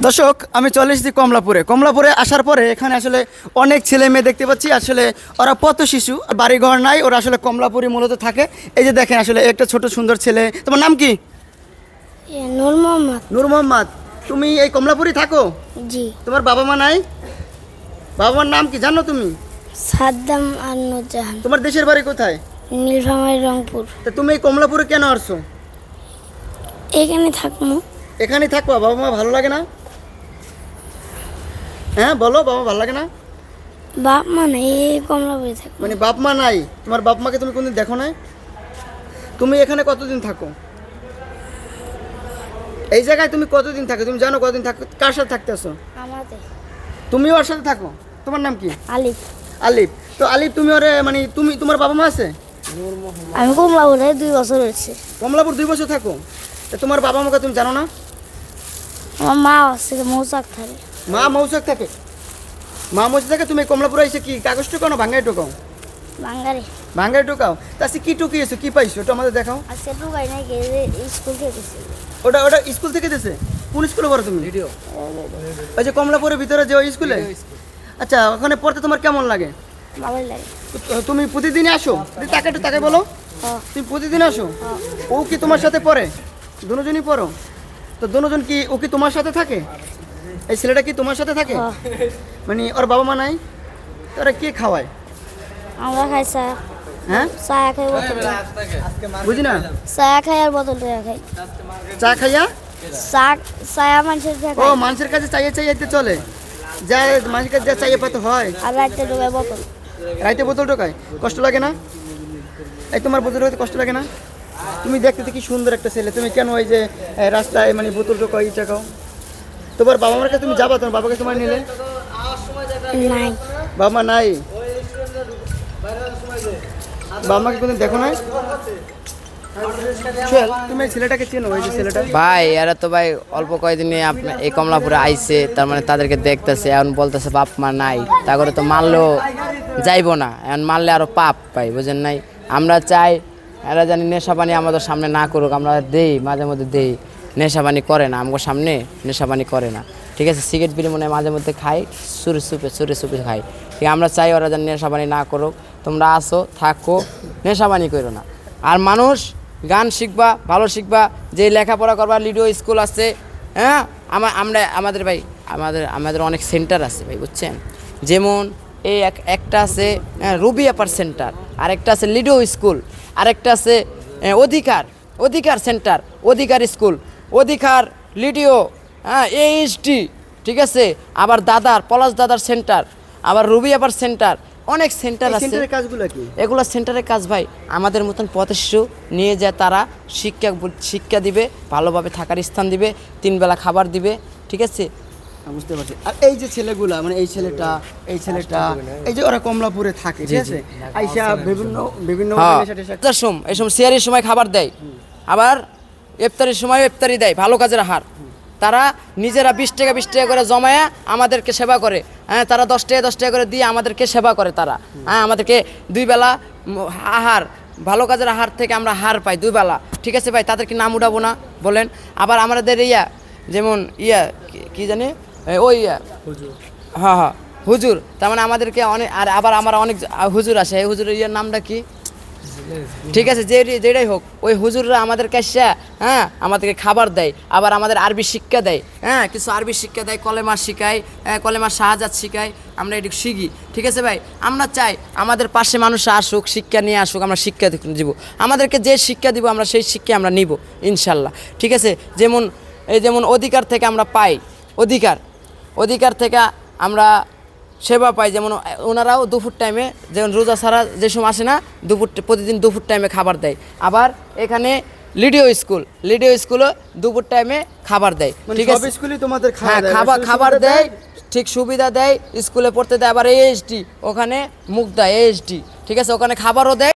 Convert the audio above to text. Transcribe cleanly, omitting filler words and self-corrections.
দর্শক আমি চলে এসেছি কমলাপুরে আসার পরে এখানে আসলে অনেক ছেলে মেয়ে দেখতে পাচ্ছি। আসলে ওরা পথ শিশু, বাড়িঘর নাই, ওরা আসলে কমলাপুরে মূলত থাকে। এই যে দেখেন আসলে একটা ছোট সুন্দর ছেলে। তোমার নাম কি? নূর মোহাম্মদ। নূর মোহাম্মদ। তুমি এই কমলাপুরে থাকো? জি। তোমার বাবা মা নাই? বাবা মার নাম কি জানো তুমি? সাদ্দাম আর নুরজাহান। তোমার দেশের বাড়ি কোথায়? নীলফামারী, রংপুর। তা তুমি এই কমলাপুরে কেন আসছো? এখানে থাকবো। এখানে থাকবা? বাবা মা ভালো লাগে না? হ্যাঁ বলো, বাবা ভালো লাগে না? বাপ মা নাই, এই কমলাপুরে থাকবো। মানে বাপ মা নাই? তোমার বাপ মাকে তুমি কোনদিন দেখো নাই? তুমি এখানে কতদিন থাকো? এই জায়গায় তুমি কতদিন থাকো তুমি জানো? কতদিন থাকো? কার সাথে থাকতে আসো? আমাদের। তুমিও ওর সাথে থাকো? তোমার নাম কি? আলিফ। আলিফ। তো আলিফ তুমি ওরে মানে তোমার বাবা মা আছে? আমি কমলাপুরে 2 বছর হয়েছে। কমলাপুর 2 বছর থাকো? তা তোমার বাবা মাকে তুমি জানো না? আমার মা আছে মৌচাক থাকে। মা মৌচাক থাকে? মা মৌচাক থাকে। তুমি কমলাপুরে এসে কি কাগজ টোকাও না ভাঙ্গাই টোকাও? বাঙ্গারে। ভাঙ্গাই টোকাও? তা সে কি টুকিয়েছো, কি পাইছো ওটা আমাদের দেখাও। আজকে টুকাই নাই, স্কুল থেকে দিছে। ওটা স্কুল থেকে দিয়েছে? কোন স্কুলে পড়ো তুমি? ওই যে কমলাপুরের ভিতরে যে ওই স্কুলে? আচ্ছা, ওখানে পড়তে তোমার কেমন লাগে? ভালোই লাগে। তুমি প্রতিদিনই আসো? তাকে বলো। তুমি প্রতিদিন আসো? ও কি তোমার সাথে পড়ে? দুজনই পড়ো? তো দুজন কি ও কি তোমার সাথে থাকে? এই ছেলেটা কি তোমার সাথে থাকে? মানে ওর বাবা মা নাই? তোরা কে খাওয়ায়? আমরা খাই চা। হ্যাঁ, চা খাই বোতল। বুঝি না। চা খাই আর বোতল খাই। চা খাইয়া? চা মানুষের ও মানুষের কাছে চাইতে চলে যায়? মানুষের কাছে যা চাইয়ে পাতে হয়? আর রাইতে ঢোকাই বোতল। রাইতে বোতল ঢোকায়? কষ্ট লাগে না? এই তোমার বোতল ঢোকাতে কষ্ট লাগে না? তুমি দেখতে কি সুন্দর একটা ছেলে, তুমি কেন ওই যে রাস্তায় মানে বোতল ঢোকাও, ইচ্ছা খাও? তোমার বাবা মার কাছে তুমি যাবা? তোমার বাবাকে তোমার নিলে? নাই। বাবা মা নাই? বাবা মাকে কোনদিন দেখো নাই? তুমি এই ছেলেটাকে চেনো? ওই যে ছেলেটা ভাই, এরা তো ভাই অল্প কয়েকদিনে আপনার এই কমলাপুরে আইছে, তার মানে তাদেরকে দেখতেছে, এখন বলতেছে বাপ মা নাই। তা করে তো মারলেও যাইবো না, এখন মারলে আরো পাপ পাই, বুঝেন নাই? আমরা চাই এরা জানি নেশা পানি আমাদের সামনে না করুক। আমরা দেই, মাঝে মধ্যে দেই, নেশা পানি করে না, আমার সামনে নেশা পানি করে না, ঠিক আছে? সিগারেট বিড়ি মনে হয় মাঝে মধ্যে খাই, সুরে সুপে খাই, ঠিক? আমরা চাই ওরা যেন নেশা পানি না করুক। তোমরা আসো, থাকো, নেশা পানি করো না। আর মানুষ গান শিখবা, ভালো শিখবা, যে লেখাপড়া করবা, লিডো স্কুল আছে। হ্যাঁ, আমাদের ভাই আমাদের অনেক সেন্টার আছে ভাই, বুঝছেন? যেমন এই একটা আছে রুবি আপার সেন্টার, আরেকটা আছে লিডো স্কুল, আরেকটা আছে অধিকার সেন্টার, অধিকার স্কুল, অধিকার লিডিও, হ্যাঁ, এইচডি, ঠিক আছে? আবার পলাশ দাদার সেন্টার, আবার রুবি আপার সেন্টার, অনেক সেন্টার আছে। কাজগুলো কি? এগুলো সেন্টারের কাজ ভাই। আমাদের মতন পথশিশু নিয়ে যায়, তারা শিক্ষা দিবে, ভালোভাবে থাকার স্থান দিবে, 3 বেলা খাবার দিবে, ঠিক আছে? বুঝতে পারছি। আর এই যে ছেলেগুলা মানে এই ছেলেটা এই যে ওরা কমলাপুরে থাকে, ঠিক আছে? আইসা বিভিন্ন এই সময় সিয়ারির সময় খাবার দেয়, আবার ইফতারির সময় ইফতারি দেয়, ভালো কাজের হার। তারা নিজেরা 20 টাকা করে জমায়া আমাদেরকে সেবা করে। হ্যাঁ, তারা 10 টাকা করে দিয়ে আমাদেরকে সেবা করে তারা। হ্যাঁ, আমাদেরকে 2 বেলা আহার, ভালো কাজের আহার থেকে আমরা হার পাই 2 বেলা, ঠিক আছে ভাই? তাদেরকে নাম উঠাবো না বলেন? আবার আমাদের যেমন কি জানি ওই হ্যাঁ হুজুর, তার মানে আমাদেরকে অনেক, আর আবার আমরা অনেক হুজুর আসে, এই হুজুরের নামটা কি? ঠিক আছে, যেটাই হোক, ওই হুজুররা আমাদের কাছে হ্যাঁ আমাদেরকে খাবার দেয়, আবার আমাদের আরবি শিক্ষা দেয়। হ্যাঁ, কিছু আরবি শিক্ষা দেয়, কলেমা শিখায়, কলেমার শাহাদাত শিখায়, আমরা এটুকু শিখি, ঠিক আছে ভাই? আমরা চাই আমাদের পাশে মানুষ আসুক, শিক্ষা নিয়ে আসুক, আমরা শিক্ষা দিব। আমাদেরকে যে শিক্ষা দিব আমরা সেই শিক্ষা আমরা নিব ইনশাল্লাহ, ঠিক আছে? যেমন অধিকার থেকে আমরা পাই, অধিকার থেকে আমরা সেবা পাই। যেমন ওনারাও দুপুর টাইমে, যেমন রোজা ছাড়া যে সময় আসে না, প্রতিদিন দুপুর টাইমে খাবার দেয়। আবার এখানে লিডিও স্কুলও দুপুর টাইমে খাবার দেয়, ঠিক আছে? হ্যাঁ, খাবার দেয়, ঠিক সুবিধা দেয়, স্কুলে পড়তে দেয়। আবার এইচডি, ওখানে মুখ দেয় এইচডি, ঠিক আছে? ওখানে খাবারও দেয়।